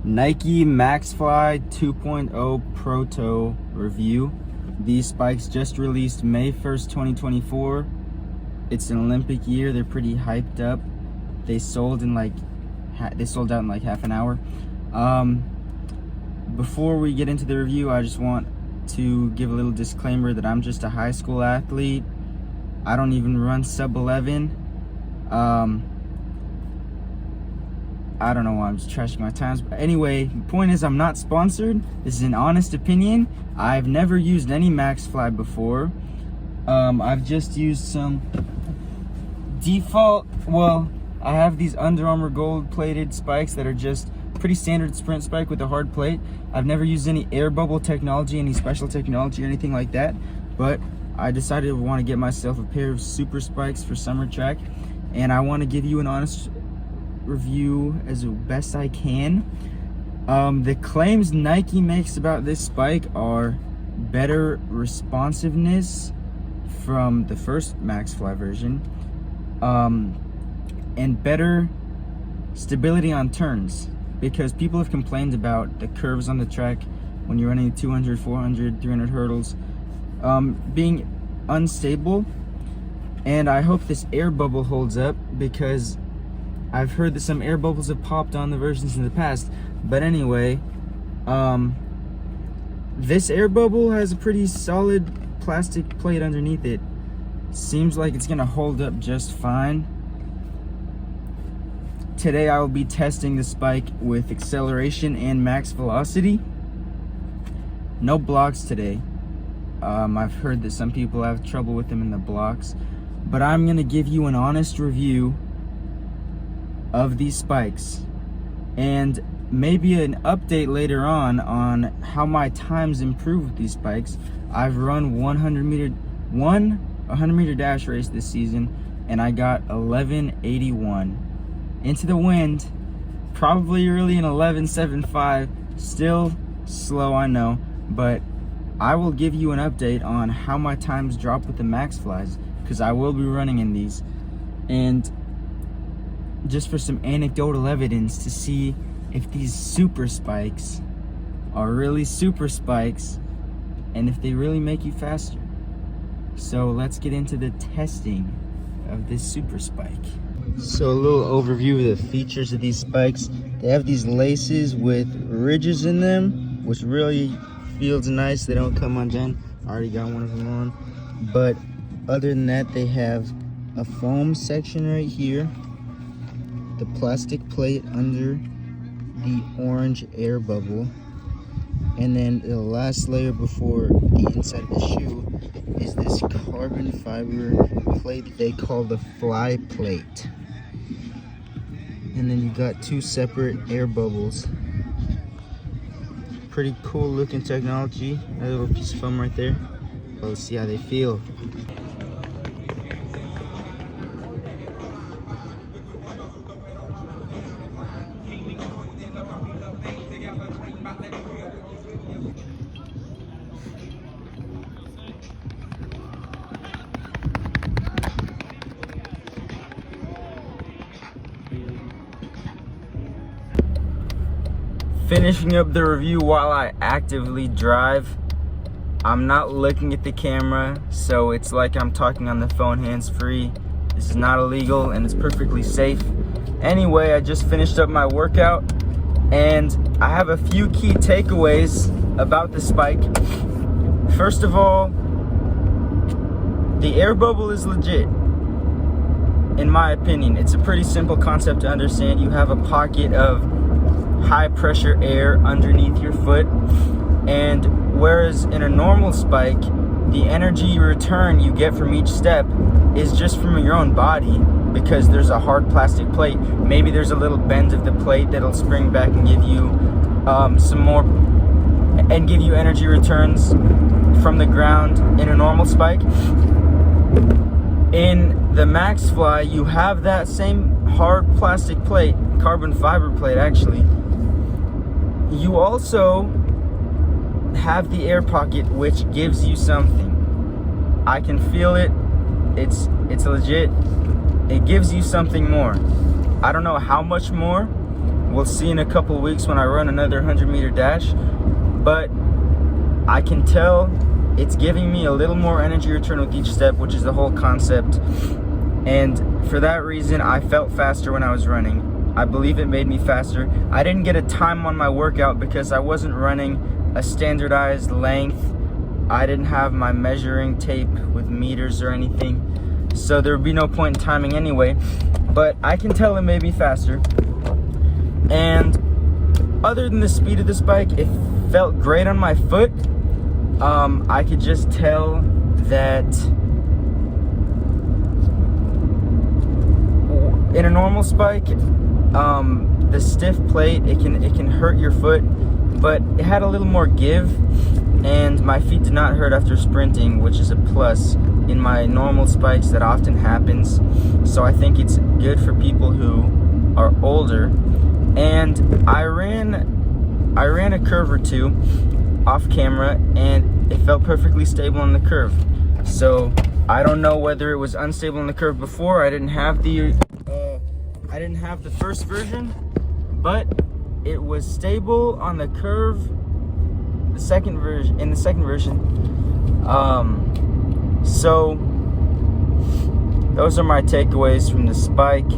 Nike Maxfly 2.0 Proto review. These spikes just released May 1st, 2024. It's an Olympic year. They're pretty hyped up. They sold out in like half an hour. Before we get into the review, I just want to give a little disclaimer that I'm just a high school athlete. I don't even run sub 11. I don't know why I'm just trashing my times, but anyway, the point is I'm not sponsored. This is an honest opinion. I've never used any Maxfly before. I've just used some default, I have these Under Armour gold plated spikes that are just pretty standard sprint spike with a hard plate. I've never used any air bubble technology, any special technology or anything like that, but I decided I want to get myself a pair of super spikes for summer track, and I want to give you an honest review as best I can. The claims Nike makes about this spike are better responsiveness from the first Maxfly version, and better stability on turns, because people have complained about the curves on the track when you're running 200, 400, 300 hurdles being unstable. And I hope this air bubble holds up, because I've heard that some air bubbles have popped on the versions in the past. But anyway, this air bubble has a pretty solid plastic plate underneath it. Seems like it's gonna hold up just fine. Today I will be testing the spike with acceleration and max velocity. No blocks today. I've heard that some people have trouble with them in the blocks, but I'm gonna give you an honest review of these spikes, and maybe an update later on how my times improve with these spikes. I've run 100 meter dash race this season, and I got 1181 into the wind, probably really an 1175. Still slow, I know, but I will give you an update on how my times drop with the Maxflies, because I will be running in these, and just for some anecdotal evidence to see if these super spikes are really super spikes and if they really make you faster. So let's get into the testing of this super spike. So a little overview of the features of these spikes. They have these laces with ridges in them, which really feels nice. They don't come undone. I already got one of them on. But other than that, they have a foam section right here, the plastic plate under the orange air bubble, and then the last layer before the inside of the shoe is this carbon fiber plate they call the fly plate. And then you got two separate air bubbles. Pretty cool looking technology. A little piece of foam right there. Let's see how they feel. Finishing up the review while I actively drive. I'm not looking at the camera, so it's like I'm talking on the phone hands-free. This is not illegal and it's perfectly safe. Anyway, I just finished up my workout, and I have a few key takeaways about the spike. First of all, the air bubble is legit. In my opinion, it's a pretty simple concept to understand. You have a pocket of high pressure air underneath your foot, and whereas in a normal spike, the energy return you get from each step is just from your own body, because there's a hard plastic plate. Maybe there's a little bend of the plate that'll spring back and give you some more, and give you energy returns from the ground in a normal spike. In the Maxfly, you have that same hard plastic plate, carbon fiber plate actually. You also have the air pocket, which gives you something. I can feel it. It's legit. It gives you something more. I don't know how much more. we'll see in a couple weeks when I run another 100-meter dash. But I can tell it's giving me a little more energy return with each step, which is the whole concept. And for that reason, I felt faster when I was running. I believe it made me faster. I didn't get a time on my workout because I wasn't running a standardized length. I didn't have my measuring tape with meters or anything, so there would be no point in timing anyway. But I can tell it made me faster. And other than the speed of this bike, it felt great on my foot. I could just tell that in a normal spike, the stiff plate, it can hurt your foot, but it had a little more give, and my feet did not hurt after sprinting, which is a plus. In my normal spikes, that often happens, so I think it's good for people who are older. And I ran a curve or two off camera, and it felt perfectly stable on the curve. So I don't know whether it was unstable on the curve before. I didn't have the first version, but it was stable on the curve. In the second version. So those are my takeaways from the spike.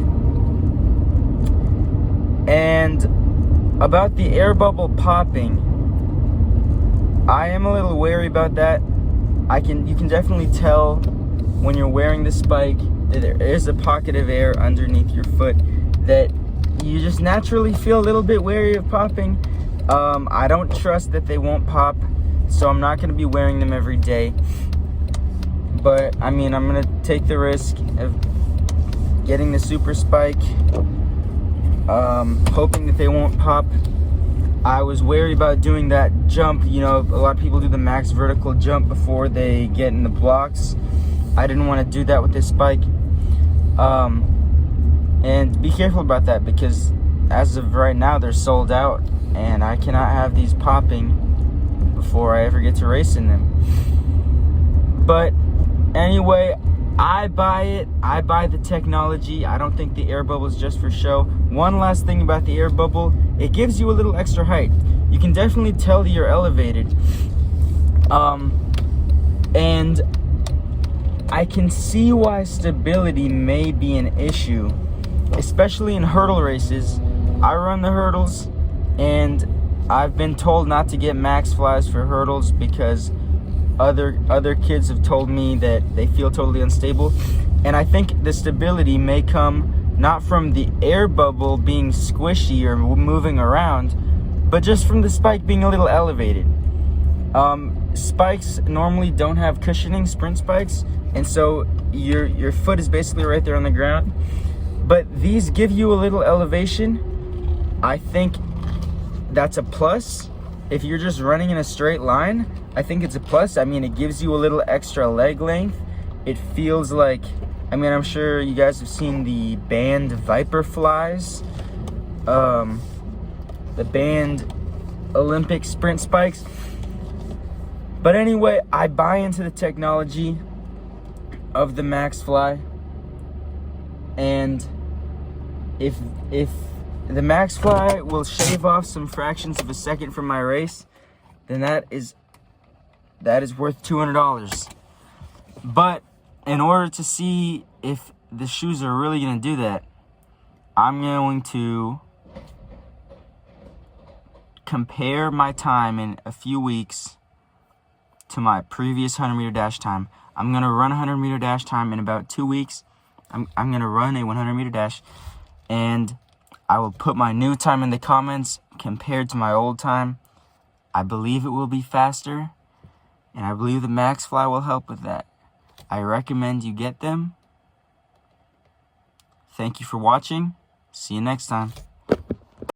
And about the air bubble popping, I am a little wary about that. You can definitely tell when you're wearing the spike that there is a pocket of air underneath your foot that you just naturally feel a little bit wary of popping. I don't trust that they won't pop, so I'm not going to be wearing them every day. But I mean, I'm going to take the risk of getting the super spike, hoping that they won't pop. I was wary about doing that jump. You know, a lot of people do the max vertical jump before they get in the blocks. I didn't want to do that with this spike. And be careful about that, because as of right now, they're sold out, and I cannot have these popping before I ever get to race in them. But anyway, I buy it. I buy the technology. I don't think the air bubble is just for show. One last thing about the air bubble, it gives you a little extra height. You can definitely tell that you're elevated. And I can see why stability may be an issue, especially in hurdle races. I run the hurdles, and I've been told not to get Maxflies for hurdles because other kids have told me that they feel totally unstable. And I think the stability may come not from the air bubble being squishy or moving around, but just from the spike being a little elevated. Spikes normally don't have cushioning, sprint spikes, and so your foot is basically right there on the ground. But these give you a little elevation. I think that's a plus. If you're just running in a straight line, I think it's a plus. I mean, it gives you a little extra leg length. It feels like, I mean, I'm sure you guys have seen the banned Viper flies, the banned Olympic sprint spikes. But anyway, I buy into the technology of the Maxfly, and if the Maxfly will shave off some fractions of a second from my race, then that is worth $200. But in order to see if the shoes are really going to do that, I'm going to compare my time in a few weeks to my previous 100-meter dash time. I'm going to run a 100-meter dash time in about 2 weeks. I'm going to run a 100-meter dash, and I will put my new time in the comments compared to my old time. I believe it will be faster, and I believe the Maxfly will help with that. I recommend you get them. Thank you for watching. See you next time.